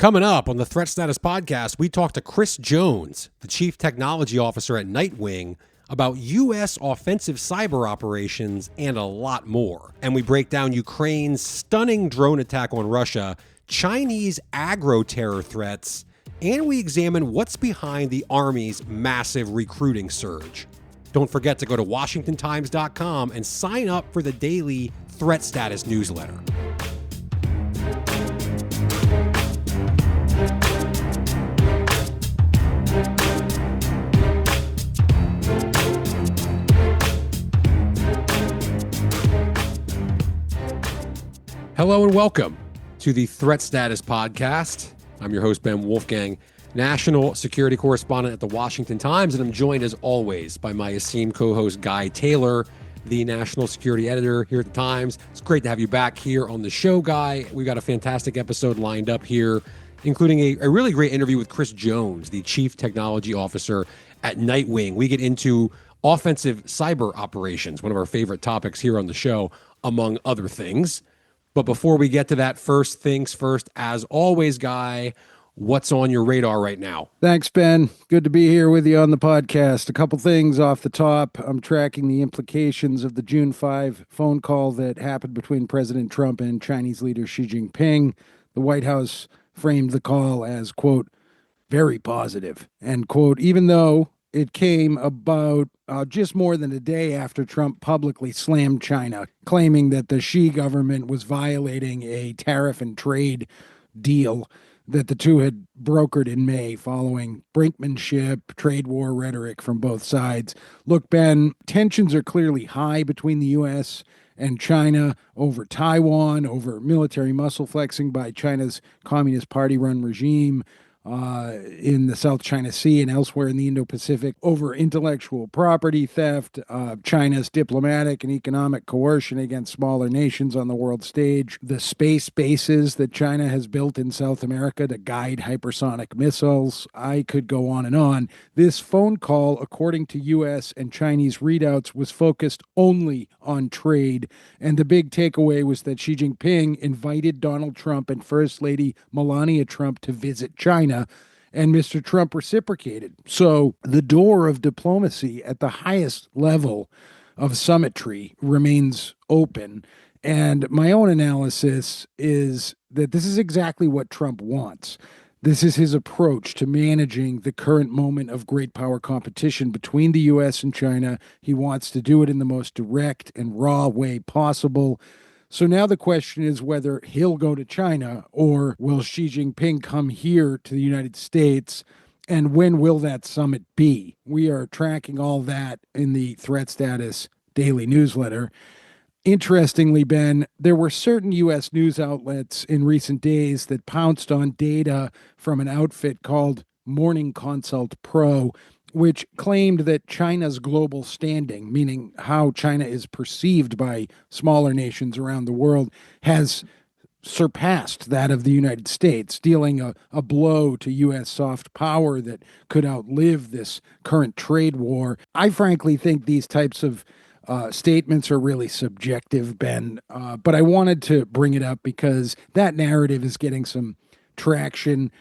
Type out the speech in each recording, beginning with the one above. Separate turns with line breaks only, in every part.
Coming up on the Threat Status Podcast, we talk to Chris Jones, the Chief Technology Officer at Nightwing, about U.S. offensive cyber operations and a lot more. And we break down Ukraine's stunning drone attack on Russia, Chinese agro-terror threats, and we examine what's behind the Army's massive recruiting surge. Don't forget to go to WashingtonTimes.com and sign up for the daily Threat Status newsletter. Hello and welcome to the Threat Status Podcast. I'm your host, Ben Wolfgang, national security correspondent at the Washington Times, and I'm joined as always by my esteemed co-host, Guy Taylor, the national security editor here at the Times. It's great to have you back here on the show, Guy. We've got a fantastic episode lined up here, including a really great interview with Chris Jones, the Chief Technology Officer at Nightwing. We get into offensive cyber operations, one of our favorite topics here on the show, among other things. But before we get to that, first things first, as always, Guy, what's on your radar right now?
Thanks, Ben. Good to be here with you on the podcast. A couple things off the top. I'm tracking the implications of the June 5 phone call that happened between President Trump and Chinese leader Xi Jinping. The White House framed the call as, quote, very positive, end quote, even though it came about just more than a day after Trump publicly slammed China, claiming that the Xi government was violating a tariff and trade deal that the two had brokered in May following brinkmanship, trade war rhetoric from both sides. Look, Ben, tensions are clearly high between the U.S. and China over Taiwan, over military muscle flexing by China's Communist Party-run regime, in the South China Sea and elsewhere in the Indo-Pacific, over intellectual property theft, China's diplomatic and economic coercion against smaller nations on the world stage, the space bases that China has built in South America to guide hypersonic missiles. I could go on and on. This phone call, according to U.S. and Chinese readouts, was focused only on trade, and the big takeaway was that Xi Jinping invited Donald Trump and First Lady Melania Trump to visit China, and Mr. Trump reciprocated. So the door of diplomacy at the highest level of summitry remains open. And my own analysis is that this is exactly what Trump wants. This is his approach to managing the current moment of great power competition between the U.S. and China. He wants to do it in the most direct and raw way possible. So now the question is whether he'll go to China or will Xi Jinping come here to the United States, and when will that summit be? We are tracking all that in the Threat Status daily newsletter. Interestingly, Ben, there were certain U.S. news outlets in recent days that pounced on data from an outfit called Morning Consult Pro, which claimed that China's global standing, meaning how China is perceived by smaller nations around the world, has surpassed that of the United States, dealing a blow to U.S. soft power that could outlive this current trade war. I frankly think these types of statements are really subjective, Ben, but I wanted to bring it up because that narrative is getting some traction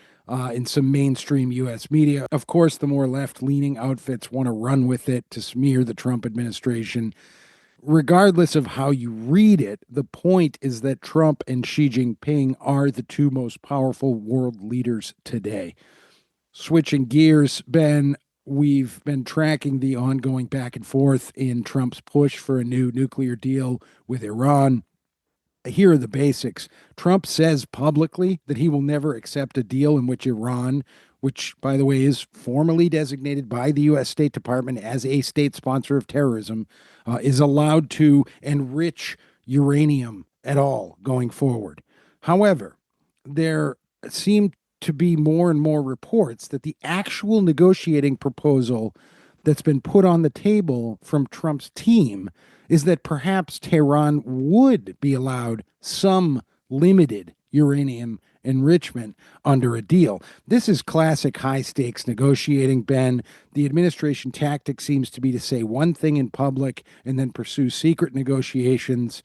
in some mainstream U.S. media. Of course, the more left-leaning outfits want to run with it to smear the Trump administration. Regardless of how you read it, the point is that Trump and Xi Jinping are the two most powerful world leaders today. Switching gears, Ben, we've been tracking the ongoing back and forth in Trump's push for a new nuclear deal with Iran. Here are the basics. Trump says publicly that he will never accept a deal in which Iran, which, by the way, is formally designated by the U.S. State Department as a state sponsor of terrorism, is allowed to enrich uranium at all going forward. However, there seem to be more and more reports that the actual negotiating proposal that's been put on the table from Trump's team is that perhaps Tehran would be allowed some limited uranium enrichment under a deal. This is classic high-stakes negotiating, Ben. The administration tactic seems to be to say one thing in public and then pursue secret negotiations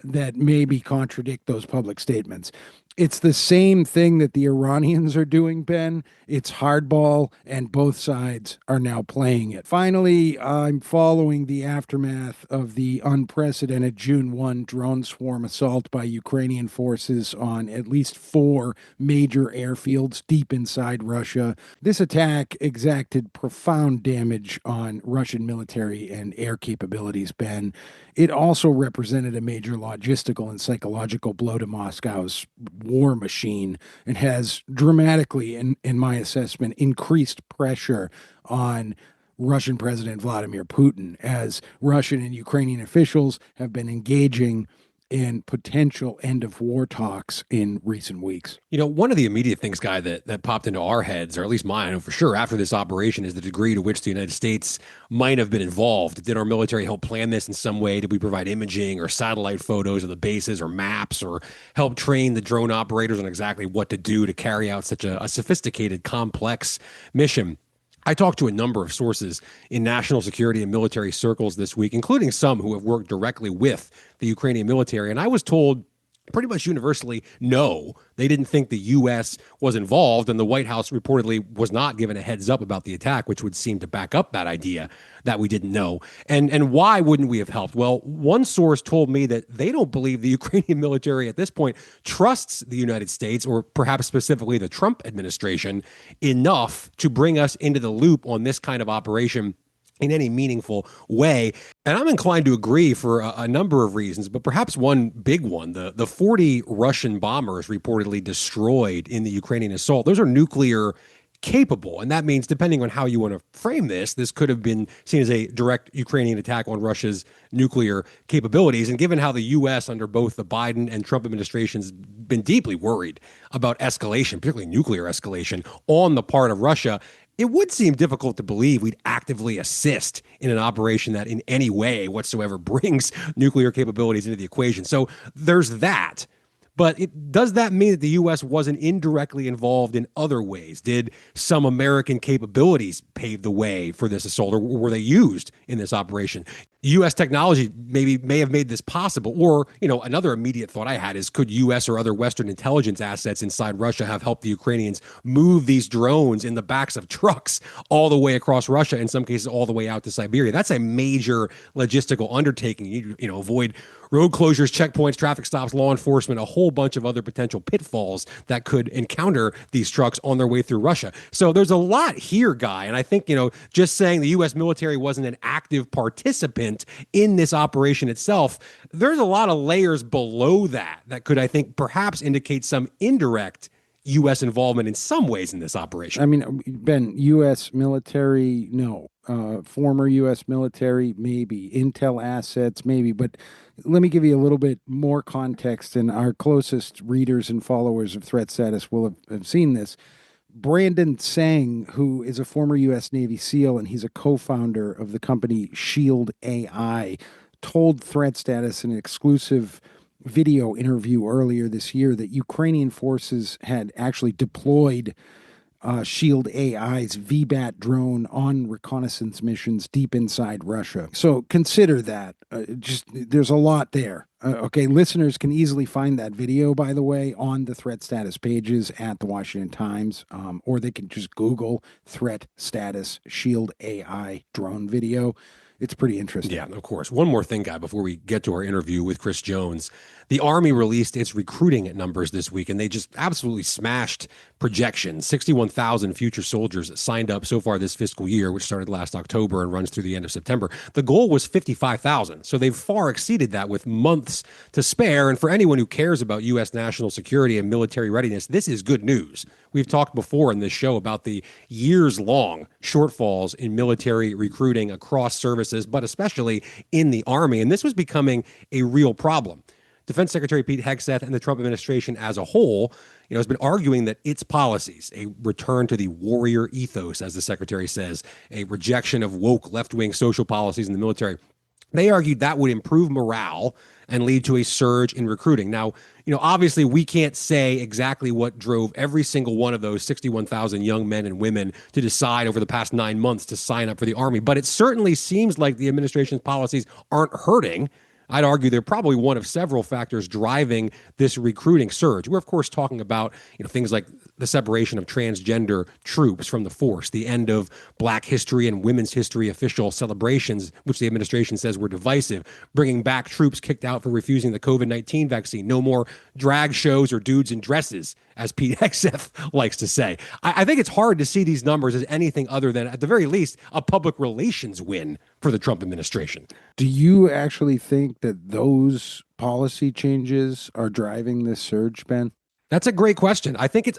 that maybe contradict those public statements. It's the same thing that the Iranians are doing, Ben. It's hardball, and both sides are now playing it. Finally, I'm following the aftermath of the unprecedented June 1 drone swarm assault by Ukrainian forces on at least four major airfields deep inside Russia. This attack exacted profound damage on Russian military and air capabilities, Ben. It also represented a major logistical and psychological blow to Moscow's war machine and has dramatically, in my assessment, increased pressure on Russian President Vladimir Putin as Russian and Ukrainian officials have been engaging in potential end of war talks in recent weeks.
One of the immediate things, Guy, that popped into our heads, or at least mine, I know for sure, after this operation is the degree to which the United States might have been involved. Did our military help plan this in some way? Did we provide imaging or satellite photos of the bases or maps, or help train the drone operators on exactly what to do to carry out such a sophisticated, complex mission? I talked to a number of sources in national security and military circles this week, including some who have worked directly with the Ukrainian military. And I was told pretty much universally, no, they didn't think the U.S. was involved. And the White House reportedly was not given a heads up about the attack, which would seem to back up that idea that we didn't know. And why wouldn't we have helped? Well, one source told me that they don't believe the Ukrainian military at this point trusts the United States, or perhaps specifically the Trump administration, enough to bring us into the loop on this kind of operation in any meaningful way. And I'm inclined to agree for a number of reasons, but perhaps one big one, the 40 Russian bombers reportedly destroyed in the Ukrainian assault, those are nuclear capable. And that means, depending on how you want to frame this could have been seen as a direct Ukrainian attack on Russia's nuclear capabilities. And given how the U.S. under both the Biden and Trump administrations been deeply worried about escalation, particularly nuclear escalation on the part of Russia, it would seem difficult to believe we'd actively assist in an operation that in any way whatsoever brings nuclear capabilities into the equation. So there's that. But does that mean that the U.S. wasn't indirectly involved in other ways? Did some American capabilities pave the way for this assault, or were they used in this operation? U.S. technology may have made this possible. Or, another immediate thought I had is, could U.S. or other Western intelligence assets inside Russia have helped the Ukrainians move these drones in the backs of trucks all the way across Russia, in some cases all the way out to Siberia? That's a major logistical undertaking. You avoid road closures, checkpoints, traffic stops, law enforcement, a whole bunch of other potential pitfalls that could encounter these trucks on their way through Russia. So there's a lot here, Guy. And I think, just saying the U.S. military wasn't an active participant in this operation itself, there's a lot of layers below that could, I think, perhaps indicate some indirect U.S. involvement in some ways in this operation.
I mean, Ben, U.S. military, no. Former U.S. military, maybe. Intel assets, maybe. But let me give you a little bit more context, and our closest readers and followers of Threat Status will have seen this. Brandon Sang, who is a former U.S. Navy SEAL, and he's a co-founder of the company Shield AI, told Threat Status in an exclusive video interview earlier this year that Ukrainian forces had actually deployed Shield AI's VBAT drone on reconnaissance missions deep inside Russia. So consider that. There's a lot there. Okay, listeners can easily find that video, by the way, on the Threat Status pages at the Washington Times, or they can just Google Threat Status Shield AI drone video. It's pretty interesting.
Yeah, of course. One more thing, Guy, before we get to our interview with Chris Jones. The Army released its recruiting numbers this week, and they just absolutely smashed projections. 61,000 future soldiers signed up so far this fiscal year, which started last October and runs through the end of September. The goal was 55,000, so they've far exceeded that with months to spare. And for anyone who cares about U.S. national security and military readiness, this is good news. We've talked before in this show about the years-long shortfalls in military recruiting across services, but especially in the Army, and this was becoming a real problem. Defense Secretary Pete Hegseth and the Trump administration as a whole, has been arguing that its policies, a return to the warrior ethos, as the secretary says, a rejection of woke left-wing social policies in the military, they argued that would improve morale and lead to a surge in recruiting. Now, obviously we can't say exactly what drove every single one of those 61,000 young men and women to decide over the past 9 months to sign up for the Army, but it certainly seems like the administration's policies aren't hurting I'd argue they're probably one of several factors driving this recruiting surge. We're, of course, talking about things like the separation of transgender troops from the force, the end of Black history and women's history official celebrations, which the administration says were divisive, bringing back troops kicked out for refusing the COVID-19 vaccine, no more drag shows or dudes in dresses, as Pete Hegseth likes to say. I think it's hard to see these numbers as anything other than, at the very least, a public relations win for the Trump administration.
Do you actually think that those policy changes are driving this surge, Ben?
That's a great question. I think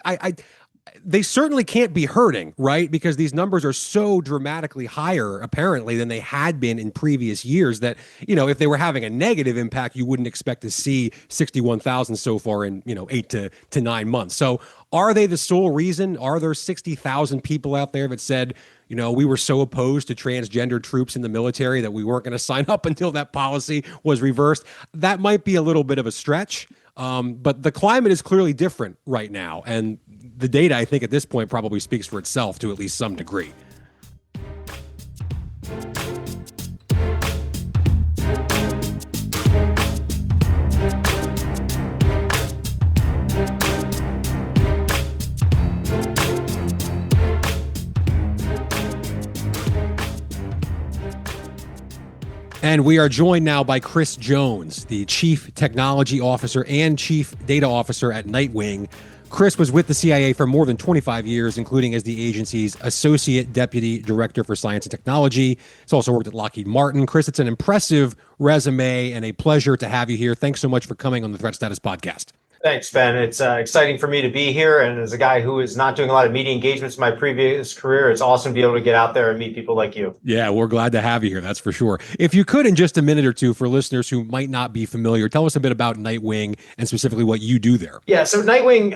they certainly can't be hurting, right? Because these numbers are so dramatically higher, apparently, than they had been in previous years that, if they were having a negative impact, you wouldn't expect to see 61,000 so far in, 8 to 9 months. So are they the sole reason? Are there 60,000 people out there that said, we were so opposed to transgender troops in the military that we weren't going to sign up until that policy was reversed? That might be a little bit of a stretch. But the climate is clearly different right now. And the data, I think, at this point probably speaks for itself to at least some degree. And we are joined now by Chris Jones, the Chief Technology Officer and Chief Data Officer at Nightwing. Chris was with the CIA for more than 25 years, including as the agency's Associate Deputy Director for Science and Technology. He's also worked at Lockheed Martin. Chris, it's an impressive resume and a pleasure to have you here. Thanks so much for coming on the Threat Status Podcast.
Thanks, Ben. It's exciting for me to be here. And as a guy who is not doing a lot of media engagements in my previous career, it's awesome to be able to get out there and meet people like you.
Yeah, we're glad to have you here. That's for sure. If you could, in just a minute or two, for listeners who might not be familiar, tell us a bit about Nightwing and specifically what you do there.
Yeah, so Nightwing,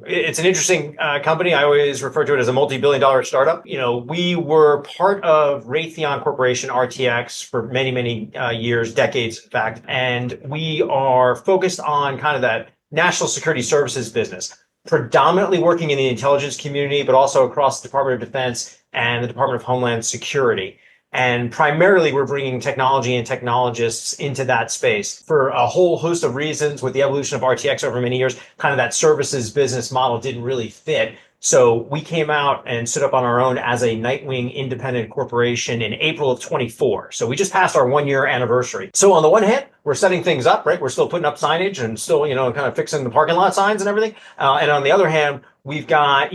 it's an interesting company. I always refer to it as a multi-billion-dollar startup. We were part of Raytheon Corporation, RTX, for many, many years, decades, in fact. And we are focused on kind of that national security services business, predominantly working in the intelligence community, but also across the Department of Defense and the Department of Homeland Security. And primarily, we're bringing technology and technologists into that space for a whole host of reasons. With the evolution of RTX over many years, kind of that services business model didn't really fit. So we came out and stood up on our own as a Nightwing independent corporation in April of 24. So we just passed our 1-year anniversary. So on the one hand, we're setting things up, right? We're still putting up signage and still, kind of fixing the parking lot signs and everything. And on the other hand, we've got,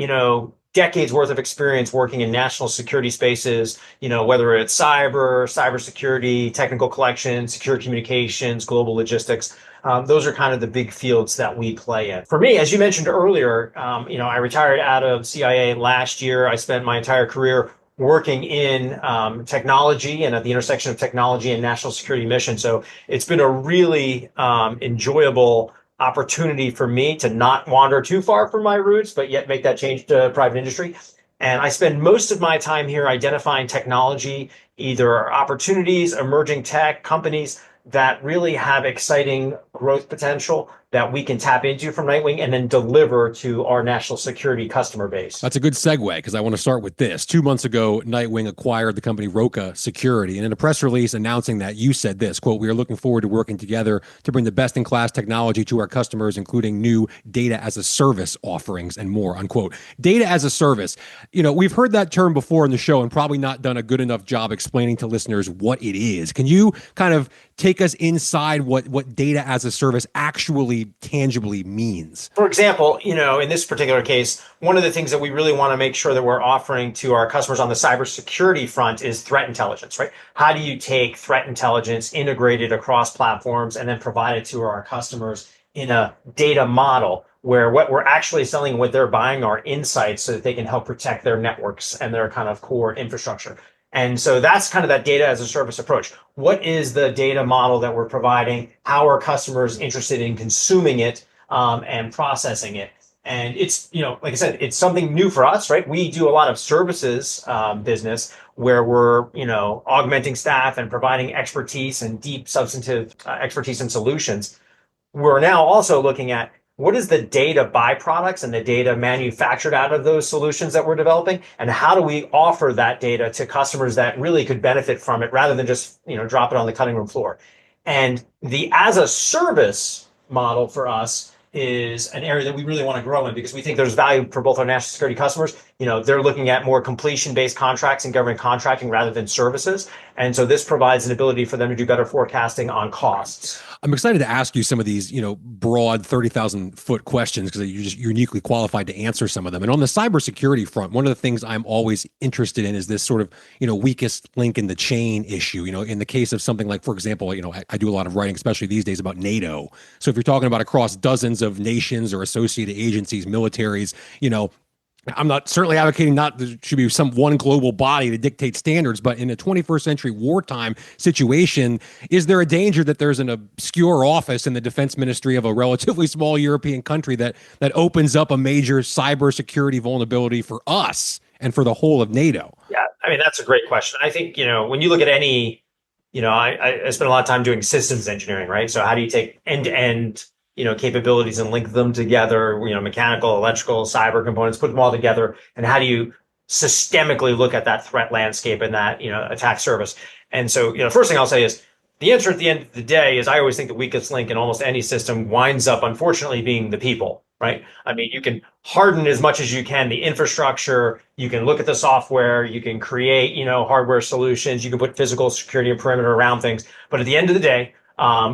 decades worth of experience working in national security spaces, whether it's cybersecurity, technical collection, secure communications, global logistics. Those are kind of the big fields that we play in. For me, as you mentioned earlier, I retired out of CIA last year. I spent my entire career working in technology and at the intersection of technology and national security mission. So it's been a really enjoyable opportunity for me to not wander too far from my roots, but yet make that change to private industry. And I spend most of my time here identifying technology, either opportunities, emerging tech companies that really have exciting growth potential that we can tap into from Nightwing and then deliver to our national security customer base.
That's a good segue because I want to start with this. 2 months ago, Nightwing acquired the company Roca Security. And in a press release announcing that, you said this, quote, "We are looking forward to working together to bring the best-in-class technology to our customers, including new data as a service offerings and more," unquote. Data as a service. We've heard that term before in the show and probably not done a good enough job explaining to listeners what it is. Can you kind of take us inside what data as a service actually tangibly means?
For example, in this particular case, one of the things that we really want to make sure that we're offering to our customers on the cybersecurity front is threat intelligence, right? How do you take threat intelligence, integrate it across platforms, and then provide it to our customers in a data model where what we're actually selling and what they're buying are insights so that they can help protect their networks and their kind of core infrastructure. And so that's kind of that data as a service approach. What is the data model that we're providing? How are customers interested in consuming it and processing it? And it's, like I said, it's something new for us, right? We do a lot of services business where we're, augmenting staff and providing expertise and deep substantive expertise and solutions. We're now also looking at what is the data byproducts and the data manufactured out of those solutions that we're developing? And how do we offer that data to customers that really could benefit from it rather than just, drop it on the cutting room floor? And the as a service model for us is an area that we really want to grow in because we think there's value for both our national security customers. They're looking at more completion-based contracts and government contracting rather than services. And so this provides an ability for them to do better forecasting on costs.
I'm excited to ask you some of these, broad 30,000 foot questions because you're just uniquely qualified to answer some of them. And on the cybersecurity front, one of the things I'm always interested in is this sort of, weakest link in the chain issue. In the case of something like, for example, I do a lot of writing, especially these days, about NATO. So if you're talking about across dozens of nations or associated agencies, militaries, I'm not certainly advocating not there should be some one global body to dictate standards, but in a 21st century wartime situation, is there a danger that there's an obscure office in the defense ministry of a relatively small European country that opens up a major cybersecurity vulnerability for us and for the whole of NATO?
Yeah, I mean, that's a great question. I think, when you look at any, I spent a lot of time doing systems engineering, right? So how do you take end-to-end capabilities and link them together, mechanical, electrical, cyber components, put them all together. And how do you systemically look at that threat landscape and that, attack surface? And so, the first thing I'll say is the answer at the end of the day is I always think the weakest link in almost any system winds up, unfortunately, being the people, right? I mean, you can harden as much as you can the infrastructure. You can look at the software. You can create, hardware solutions. You can put physical security and perimeter around things. But at the end of the day,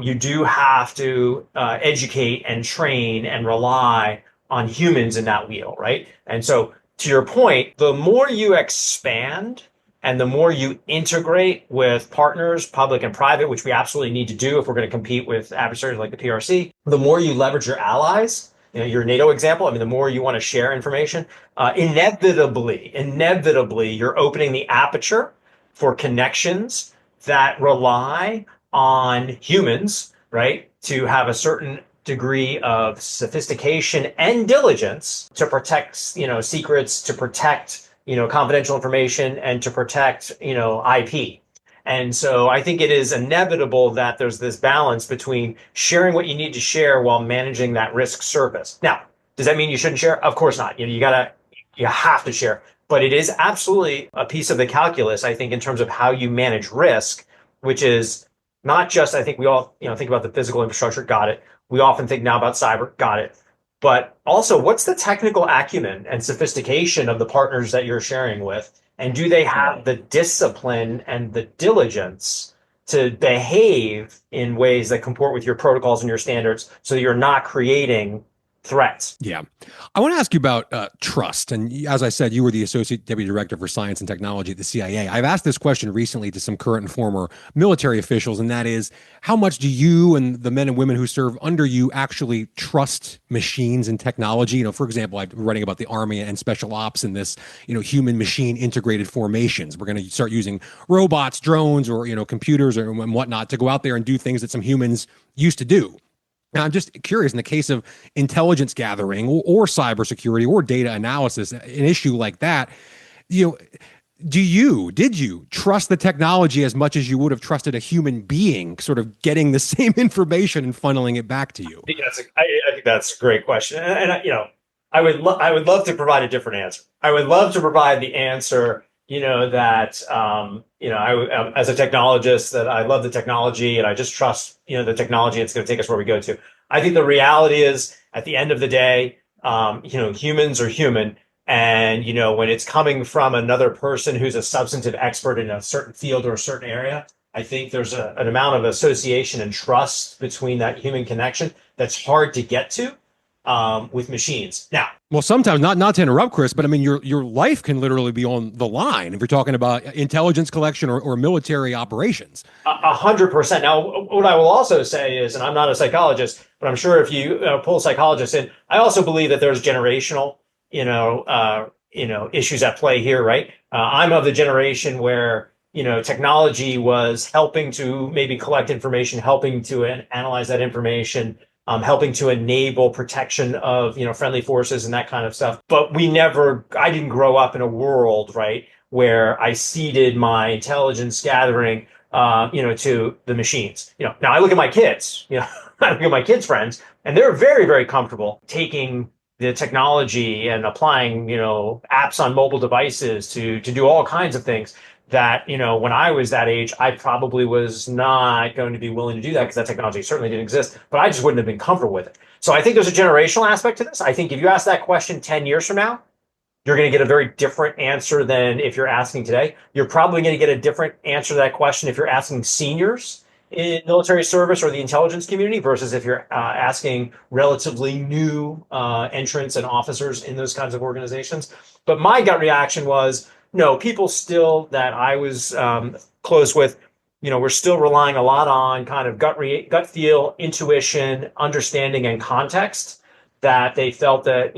you do have to educate and train and rely on humans in that wheel, right? And so to your point, the more you expand and the more you integrate with partners, public and private, which we absolutely need to do if we're going to compete with adversaries like the PRC, the more you leverage your allies, your NATO example, the more you want to share information, inevitably, you're opening the aperture for connections that rely on humans, right, to have a certain degree of sophistication and diligence to protect, secrets, to protect, confidential information, and to protect, IP. And so I think it is inevitable that there's this balance between sharing what you need to share while managing that risk surface. Now, does that mean you shouldn't share? Of course not. You have to share. But it is absolutely a piece of the calculus, I think, in terms of how you manage risk, which is not just, I think we all, think about the physical infrastructure, got it. We often think now about cyber, got it. But also, what's the technical acumen and sophistication of the partners that you're sharing with? And do they have the discipline and the diligence to behave in ways that comport with your protocols and your standards so that you're not creating threats?
Yeah. I want to ask you about trust. And as I said, you were the Associate Deputy Director for Science and Technology at the CIA. I've asked this question recently to some current and former military officials, and that is, how much do you and the men and women who serve under you actually trust machines and technology? For example, I'm writing about the Army and Special Ops and this, human machine integrated formations. We're going to start using robots, drones, or, computers and whatnot to go out there and do things that some humans used to do. Now, I'm just curious, in the case of intelligence gathering or cybersecurity or data analysis, an issue like that, did you trust the technology as much as you would have trusted a human being sort of getting the same information and funneling it back to you?
I think that's a great question. And I would love to provide a different answer. I would love to provide the answer, that, I, as a technologist, that I love the technology and I just trust, the technology, it's going to take us where we go to. I think the reality is, at the end of the day, humans are human. And, when it's coming from another person who's a substantive expert in a certain field or a certain area, I think there's an amount of association and trust between that human connection that's hard to get to with machines. Now,
well, sometimes not to interrupt, Chris, but your life can literally be on the line if you're talking about intelligence collection or military operations.
100%. Now, what I will also say is, and I'm not a psychologist, but I'm sure if you pull psychologists in, I also believe that there's generational, issues at play here, right? I'm of the generation where, technology was helping to maybe collect information, helping to analyze that information, helping to enable protection of, friendly forces and that kind of stuff. But I didn't grow up in a world, right, where I ceded my intelligence gathering, to the machines. Now I look at my kids, I look at my kids' friends, and they're very, very comfortable taking the technology and applying, apps on mobile devices to do all kinds of things. that, when I was that age, I probably was not going to be willing to do that because that technology certainly didn't exist, but I just wouldn't have been comfortable with it. So I think there's a generational aspect to this. I think if you ask that question 10 years from now, you're going to get a very different answer than if you're asking today. You're probably going to get a different answer to that question if you're asking seniors in military service or the intelligence community versus if you're asking relatively new entrants and officers in those kinds of organizations. But my gut reaction was, no, people still that I was close with, we're still relying a lot on kind of gut feel, intuition, understanding, and context that they felt that,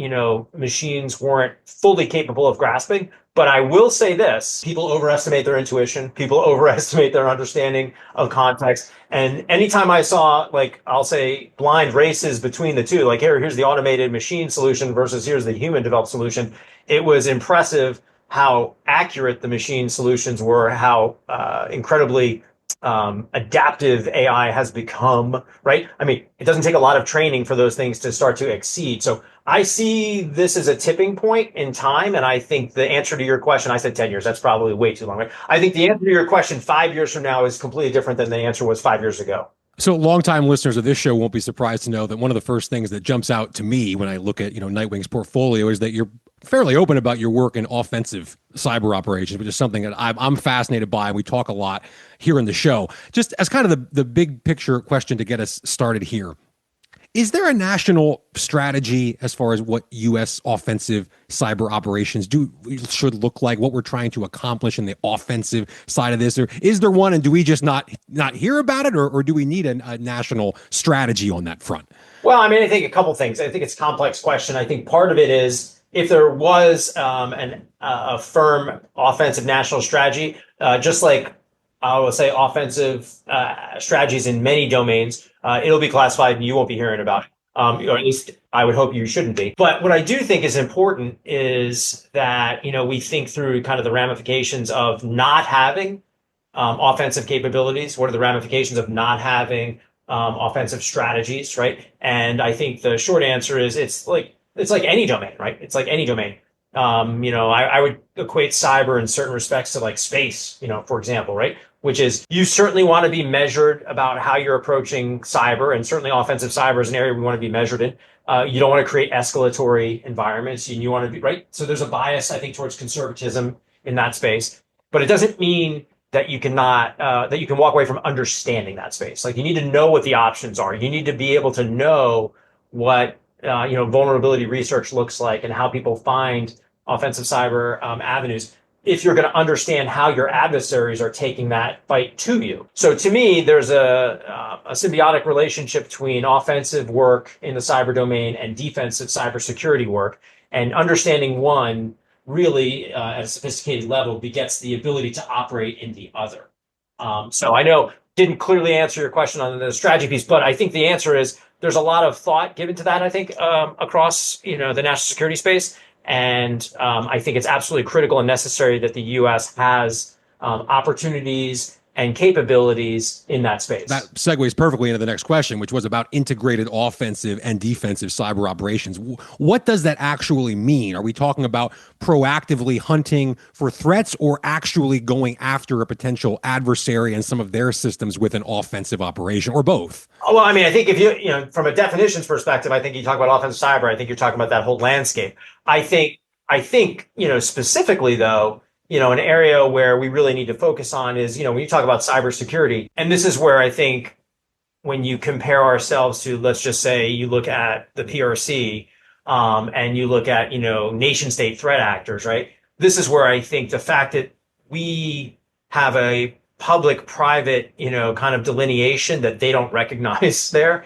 machines weren't fully capable of grasping. But I will say this, people overestimate their intuition, people overestimate their understanding of context. And anytime I saw, like, I'll say blind races between the two, like here's the automated machine solution versus here's the human developed solution, it was impressive how accurate the machine solutions were, how incredibly adaptive AI has become, right? I mean, it doesn't take a lot of training for those things to start to exceed. So I see this as a tipping point in time. And I think the answer to your question, I said 10 years, that's probably way too long, right? I think the answer to your question 5 years from now is completely different than the answer was 5 years ago.
So longtime listeners of this show won't be surprised to know that one of the first things that jumps out to me when I look at, Nightwing's portfolio is that you're fairly open about your work in offensive cyber operations, which is something that I'm fascinated by. And we talk a lot here in the show. Just as kind of the big picture question to get us started here. Is there a national strategy as far as what U.S. offensive cyber operations should look like, what we're trying to accomplish in the offensive side of this? Or is there one, and do we just not hear about it, or do we need a national strategy on that front?
Well, I mean, I think a couple things. I think it's a complex question. I think part of it is if there was a firm offensive national strategy, just like I will say offensive strategies in many domains, it'll be classified and you won't be hearing about it. Or at least I would hope you shouldn't be. But what I do think is important is that, we think through kind of the ramifications of not having offensive capabilities. What are the ramifications of not having offensive strategies, right? And I think the short answer is it's like any domain, right? It's like any domain. I would equate cyber in certain respects to like space, for example, right? Which is you certainly want to be measured about how you're approaching cyber, and certainly offensive cyber is an area we want to be measured in. You don't want to create escalatory environments, and you want to be right. So there's a bias, I think, towards conservatism in that space, but it doesn't mean that you cannot that you can walk away from understanding that space. Like you need to know what the options are. You need to be able to know what vulnerability research looks like and how people find offensive cyber avenues, if you're going to understand how your adversaries are taking that fight to you. So to me, there's a symbiotic relationship between offensive work in the cyber domain and defensive cybersecurity work. And understanding one really at a sophisticated level begets the ability to operate in the other. So I know didn't clearly answer your question on the strategy piece, but I think the answer is there's a lot of thought given to that, I think, across the national security space. And I think it's absolutely critical and necessary that the U.S. has opportunities and capabilities in that space.
That segues perfectly into the next question, which was about integrated offensive and defensive cyber operations. What does that actually mean? Are we talking about proactively hunting for threats or actually going after a potential adversary and some of their systems with an offensive operation, or both?
Well, I mean, I think if you from a definitions perspective, I think you talk about offensive cyber, I think you're talking about that whole landscape. I think, specifically though, an area where we really need to focus on is, when you talk about cybersecurity, and this is where I think when you compare ourselves to, let's just say you look at the PRC, and you look at, nation state threat actors, right? This is where I think the fact that we have a public-private, kind of delineation that they don't recognize there,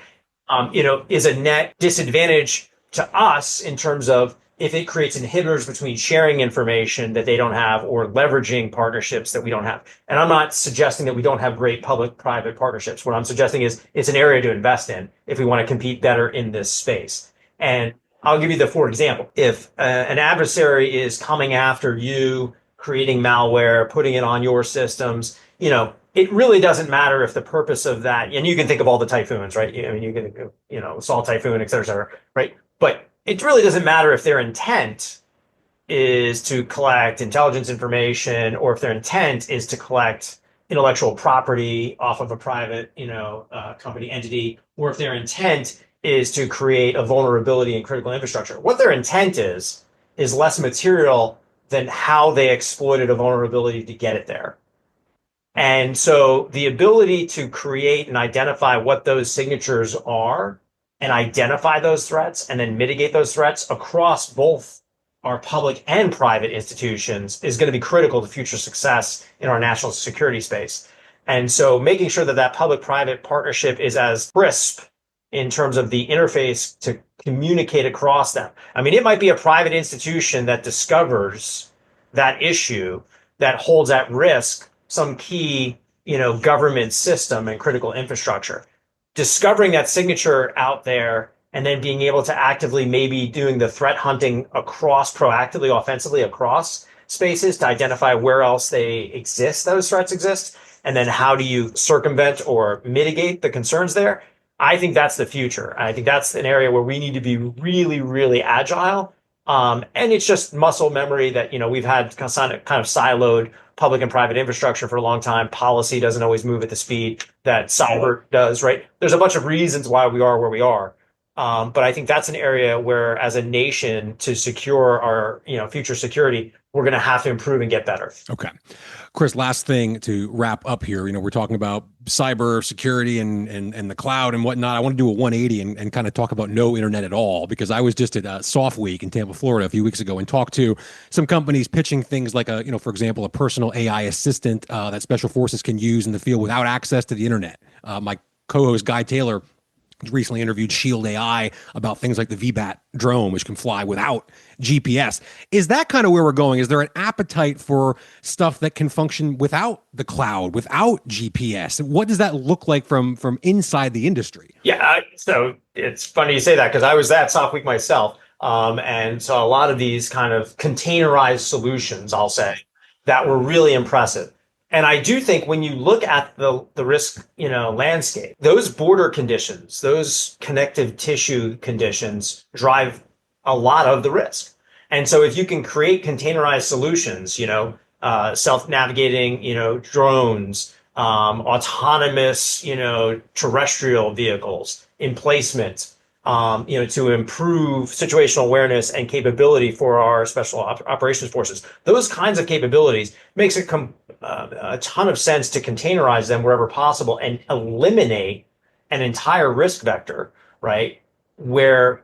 is a net disadvantage to us in terms of if it creates inhibitors between sharing information that they don't have or leveraging partnerships that we don't have. And I'm not suggesting that we don't have great public-private partnerships. What I'm suggesting is it's an area to invest in if we want to compete better in this space. And I'll give you for example, if an adversary is coming after you, creating malware, putting it on your systems, it really doesn't matter if the purpose of that, and you can think of all the typhoons, right? I mean, you can, Assault Typhoon, et cetera, right? But it really doesn't matter if their intent is to collect intelligence information, or if their intent is to collect intellectual property off of a private, company entity, or if their intent is to create a vulnerability in critical infrastructure. What their intent is less material than how they exploited a vulnerability to get it there. And so the ability to create and identify what those signatures are and identify those threats and then mitigate those threats across both our public and private institutions is going to be critical to future success in our national security space. And so making sure that that public-private partnership is as crisp in terms of the interface to communicate across them. I mean, it might be a private institution that discovers that issue that holds at risk some key, government system and critical infrastructure. Discovering that signature out there and then being able to actively maybe doing the threat hunting proactively, offensively across spaces to identify where else those threats exist, and then how do you circumvent or mitigate the concerns there. I think that's the future. I think that's an area where we need to be really, really agile. And it's just muscle memory that, we've had kind of siloed public and private infrastructure for a long time. Policy doesn't always move at the speed that cyber does, right? There's a bunch of reasons why we are where we are. But I think that's an area where, as a nation, to secure our, future security, we're going to have to improve and get better.
Okay. Chris, last thing to wrap up here. We're talking about cyber security and the cloud and whatnot. I want to do a 180 and kind of talk about no internet at all, because I was just at Soft Week in Tampa, Florida a few weeks ago and talked to some companies pitching things like for example, a personal AI assistant that special forces can use in the field without access to the internet. My co-host Guy Taylor recently interviewed Shield AI about things like the VBAT drone, which can fly without GPS. Is that kind of where we're going? Is there an appetite for stuff that can function without the cloud, without GPS? What does that look like from inside the industry?
Yeah, so it's funny you say that, because I was at Soft Week myself, and saw a lot of these kind of containerized solutions, I'll say, that were really impressive. And I do think when you look at the risk, landscape, those border conditions, those connective tissue conditions drive a lot of the risk. And so if you can create containerized solutions, self-navigating, drones, autonomous, terrestrial vehicles, emplacement, to improve situational awareness and capability for our special operations forces. Those kinds of capabilities makes it a ton of sense to containerize them wherever possible and eliminate an entire risk vector, right? Where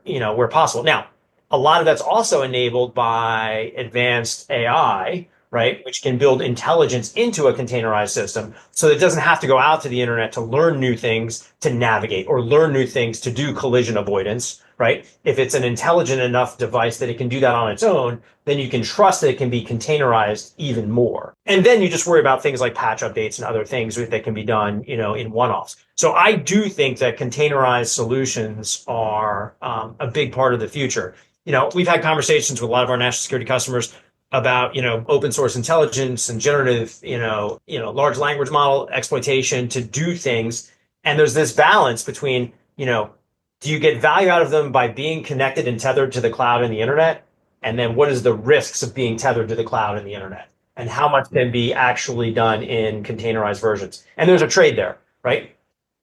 possible. Now, a lot of that's also enabled by advanced AI, right? Which can build intelligence into a containerized system so that it doesn't have to go out to the internet to learn new things to navigate or learn new things to do collision avoidance, right? If it's an intelligent enough device that it can do that on its own, then you can trust that it can be containerized even more. And then you just worry about things like patch updates and other things that can be done, in one-offs. So I do think that containerized solutions are a big part of the future. We've had conversations with a lot of our national security customers about, open source intelligence and generative, large language model exploitation to do things. And there's this balance between, do you get value out of them by being connected and tethered to the cloud and the internet? And then what is the risks of being tethered to the cloud and the internet? And how much can be actually done in containerized versions? And there's a trade there, right?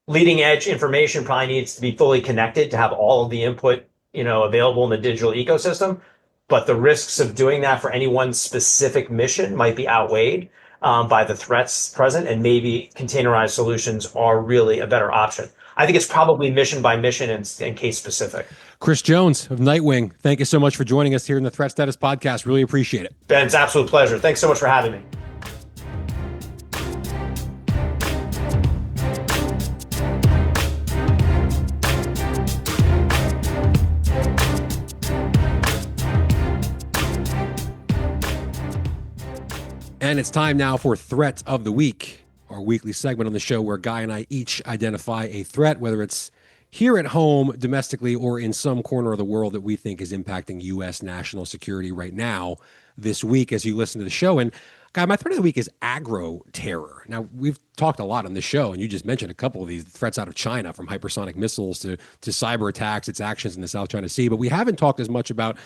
Leading edge information probably needs to be fully connected to have all of the input, available in the digital ecosystem. But the risks of doing that for any one specific mission might be outweighed by the threats present, and maybe containerized solutions are really a better option. I think it's probably mission by mission and case specific.
Chris Jones of Nightwing, thank you so much for joining us here in the Threat Status Podcast. Really appreciate it.
Ben, it's an absolute pleasure. Thanks so much for having me.
And it's time now for Threat of the Week, our weekly segment on the show where Guy and I each identify a threat, whether it's here at home, domestically, or in some corner of the world that we think is impacting U.S. national security right now this week as you listen to the show. And Guy, my threat of the week is agro-terror. Now, we've talked a lot on this show, and you just mentioned a couple of these threats out of China, from hypersonic missiles to cyber attacks, its actions in the South China Sea, but we haven't talked as much about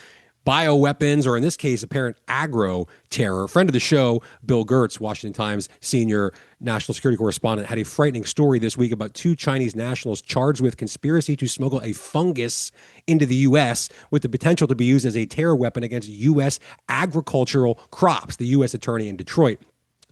bioweapons, or in this case, apparent agro-terror. Friend of the show, Bill Gertz, Washington Times senior national security correspondent, had a frightening story this week about 2 Chinese nationals charged with conspiracy to smuggle a fungus into the U.S. with the potential to be used as a terror weapon against U.S. agricultural crops. The U.S. attorney in Detroit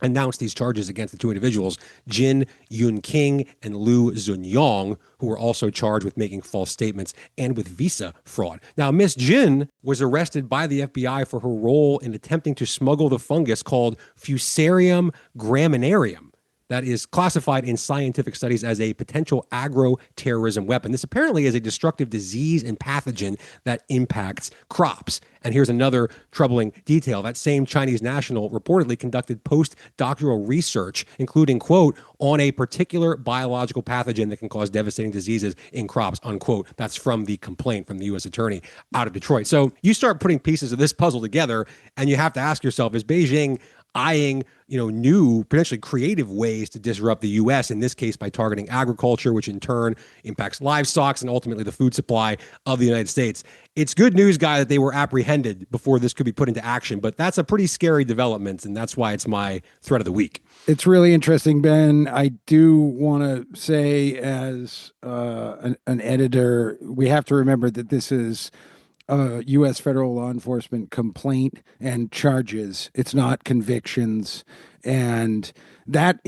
announced these charges against the 2 individuals, Jin Yun King and Lu Zunyong, who were also charged with making false statements and with visa fraud. Now, Miss Jin was arrested by the FBI for her role in attempting to smuggle the fungus called Fusarium graminearum, that is classified in scientific studies as a potential agro-terrorism weapon. This apparently is a destructive disease and pathogen that impacts crops. And here's another troubling detail. That same Chinese national reportedly conducted postdoctoral research, including, quote, on a particular biological pathogen that can cause devastating diseases in crops, unquote. That's from the complaint from the U.S. attorney out of Detroit. So you start putting pieces of this puzzle together, and you have to ask yourself, is Beijing eyeing, new, potentially creative ways to disrupt the U.S., in this case by targeting agriculture, which in turn impacts livestock and ultimately the food supply of the United States? It's good news, Guy, that they were apprehended before this could be put into action, but that's a pretty scary development, and that's why it's my threat of the week.
It's really interesting, Ben. I do want to say, as an editor, we have to remember that this is U.S. federal law enforcement complaint and charges. It's not convictions. And that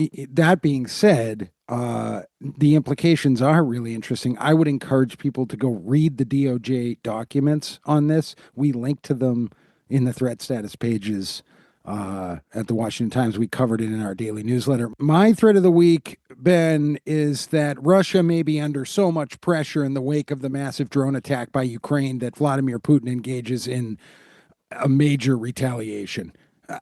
being said, the implications are really interesting. I would encourage people to go read the DOJ documents on this. We link to them in the threat status pages at the Washington Times. We covered it in our daily newsletter. My threat of the week, Ben, is that Russia may be under so much pressure in the wake of the massive drone attack by Ukraine that Vladimir Putin engages in a major retaliation.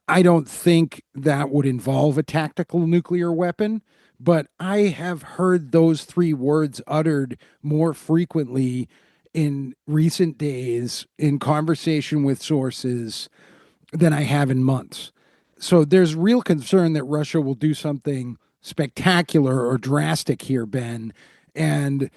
I don't think that would involve a tactical nuclear weapon, but I have heard those 3 words uttered more frequently in recent days in conversation with sources than I have in months. So there's real concern that Russia will do something spectacular or drastic here, Ben. And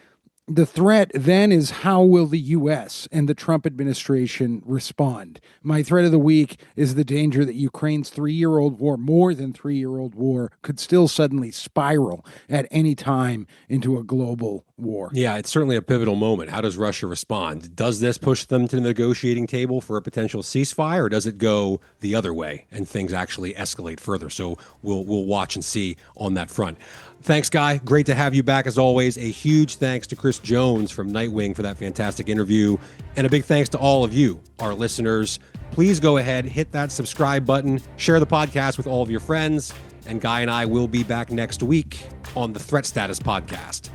the threat then is, how will the U.S. and the Trump administration respond? My threat of the week is the danger that Ukraine's 3-year-old war, more than 3-year-old war, could still suddenly spiral at any time into a global war.
Yeah, it's certainly a pivotal moment. How does Russia respond? Does this push them to the negotiating table for a potential ceasefire, or does it go the other way and things actually escalate further? So we'll watch and see on that front. Thanks, Guy. Great to have you back as always. A huge thanks to Chris Jones from Nightwing for that fantastic interview. And a big thanks to all of you, our listeners. Please go ahead, hit that subscribe button, share the podcast with all of your friends. And Guy and I will be back next week on the Threat Status Podcast.